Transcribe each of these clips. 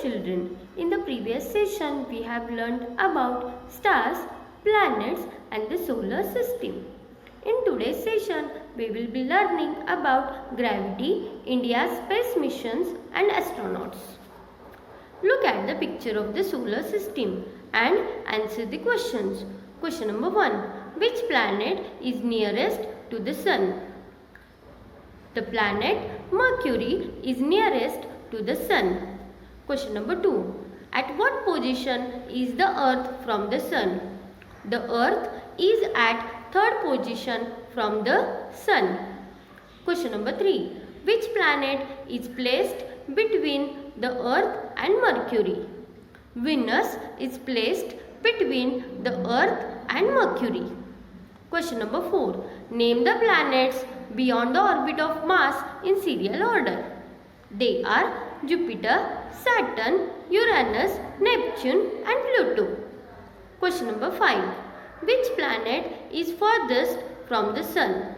children, in the previous session we have learned about stars, planets and the solar system. In today's session we will be learning about gravity, India's space missions and astronauts. Look at the picture of the solar system and answer the questions. Question number 1. Which planet is nearest to the Sun? The planet Mercury is nearest to the Sun. Question number 2. At what position is the Earth from the Sun? The Earth is at third position from the Sun. Question number 3. Which planet is placed between the Earth and Mercury? Venus is placed between the Earth and Mercury. Question number 4. Name the planets beyond the orbit of Mars in serial order. They are Jupiter, Saturn, Uranus, Neptune and Pluto. Question number 5. Which planet is furthest from the Sun?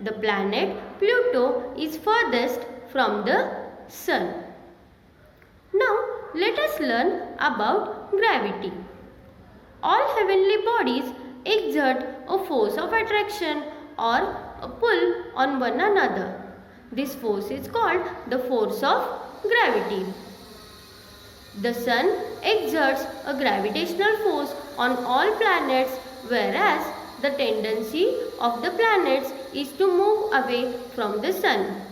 The planet Pluto is furthest from the Sun. Now let us learn about gravity. All heavenly bodies exert a force of attraction or a pull on one another. This force is called the force of gravity. The Sun exerts a gravitational force on all planets, whereas the tendency of the planets is to move away from the Sun.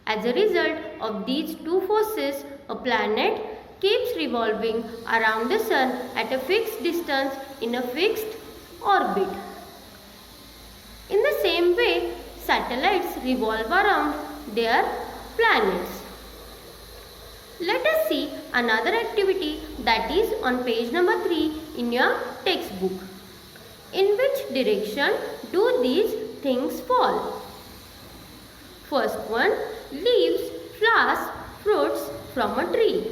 As a result of these two forces, a planet keeps revolving around the Sun at a fixed distance in a fixed orbit. In the same way, satellites revolve around their planets. Let us see another activity that is on page number 3 in your textbook. In which direction do these things fall? First one, leaves, flowers, fruits from a tree.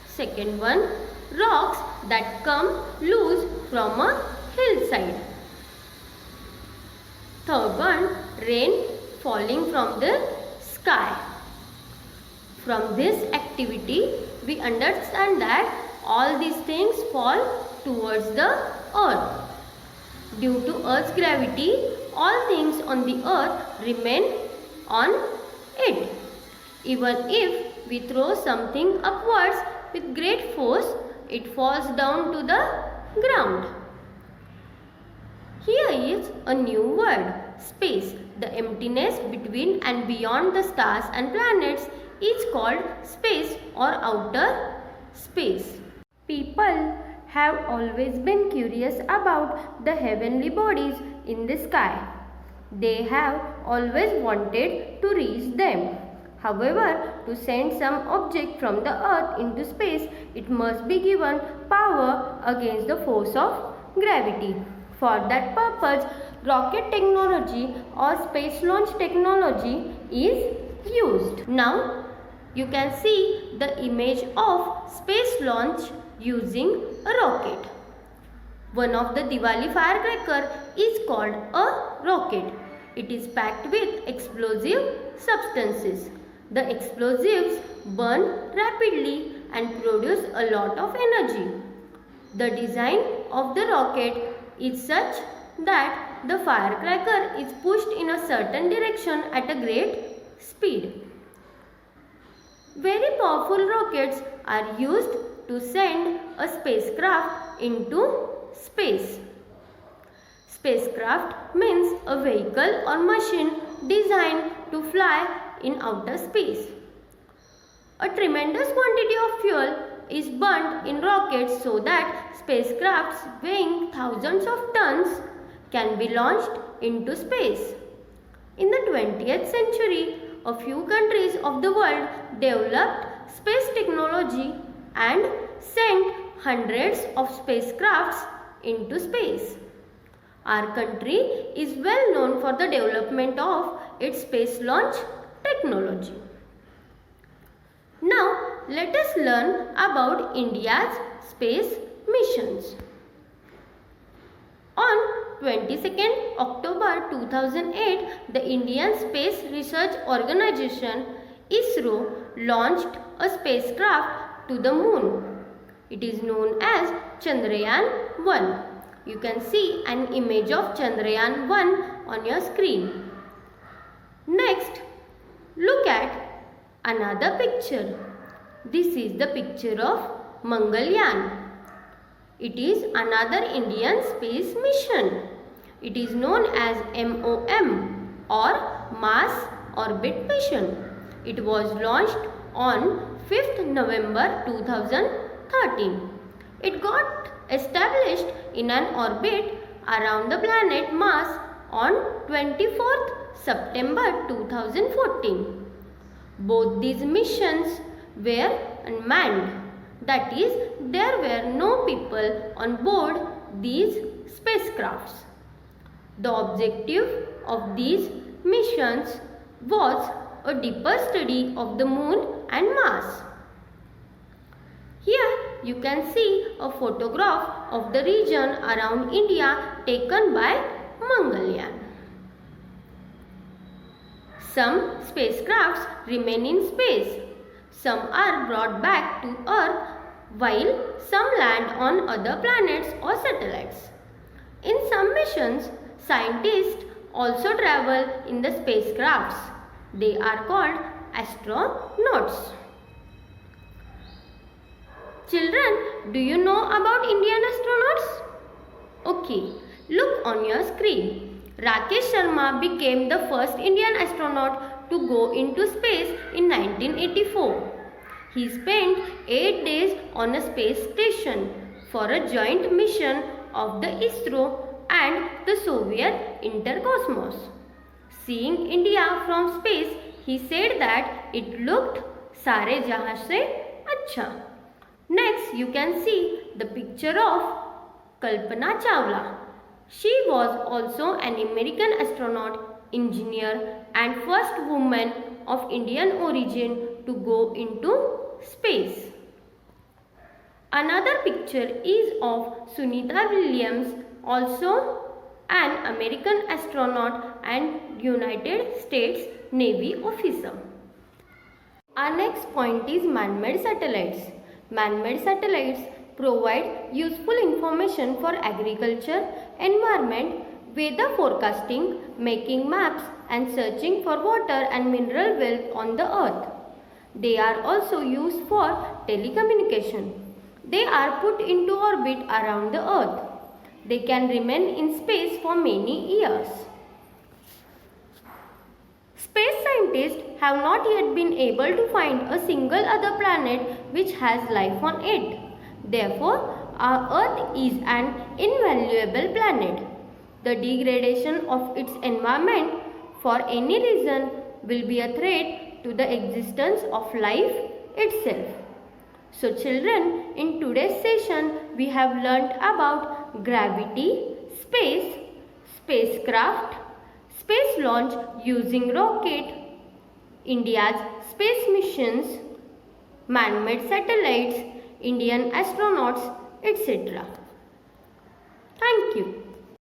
Second one, rocks that come loose from a hillside. Third one, rain falling from the sky. From this activity, we understand that all these things fall towards the earth. Due to Earth's gravity, all things on the earth remain on it. Even if we throw something upwards with great force, it falls down to the ground. Here is a new word, space. The emptiness between and beyond the stars and planets is called space or outer space. People have always been curious about the heavenly bodies in the sky. They have always wanted to reach them. However, to send some object from the earth into space, it must be given power against the force of gravity. For that purpose, rocket technology or space launch technology is used. Now, you can see the image of space launch using a rocket. One of the Diwali firecracker is called a rocket. It is packed with explosive substances. The explosives burn rapidly and produce a lot of energy. The design of the rocket is such that the firecracker is pushed in a certain direction at a great speed. Very powerful rockets are used to send a spacecraft into space. Spacecraft means a vehicle or machine designed to fly in outer space. A tremendous quantity of fuel is burnt in rockets so that spacecrafts weighing thousands of tons can be launched into space. In the 20th century, a few countries of the world developed space technology and sent hundreds of spacecrafts into space. Our country is well known for the development of its space launch technology. Now, let us learn about India's space missions. On 22nd October 2008, the Indian Space Research Organization ISRO launched a spacecraft to the moon. It is known as Chandrayaan 1. You can see an image of Chandrayaan 1 on your screen. Next, look at another picture. This is the picture of Mangalyaan. It is another Indian space mission. It is known as MOM or Mars Orbit Mission. It was launched on 5th November 2013. It got established in an orbit around the planet Mars on 24th September 2014. Both these missions were unmanned. That is, there were no people on board these spacecrafts. The objective of these missions was a deeper study of the moon and Mars. Here you can see a photograph of the region around India taken by Mangalyaan. Some spacecrafts remain in space. Some are brought back to Earth while some land on other planets or satellites. In some missions, scientists also travel in the spacecrafts. They are called astronauts. Children, do you know about Indian astronauts? Okay, look on your screen. Rakesh Sharma became the first Indian astronaut to go into space in 1984. He spent 8 days on a space station for a joint mission of the ISRO and the Soviet Intercosmos. Seeing India from space, he said that it looked सारे जहां से अच्छा. Next, you can see the picture of Kalpana Chawla. She was also an American astronaut, engineer and first woman of Indian origin to go into space. Another picture is of Sunita Williams, also an American astronaut and United States Navy officer. Our next point is man-made satellites. Man-made satellites provide useful information for agriculture, environment, weather forecasting, making maps and searching for water and mineral wealth on the earth. They are also used for telecommunication. They are put into orbit around the earth. They can remain in space for many years. Space scientists have not yet been able to find a single other planet which has life on it. Therefore, our Earth is an invaluable planet. The degradation of its environment for any reason will be a threat to the existence of life itself. So children, in today's session we have learnt about gravity, space, spacecraft, space launch using rocket, India's space missions, man-made satellites, Indian astronauts, etc. Thank you.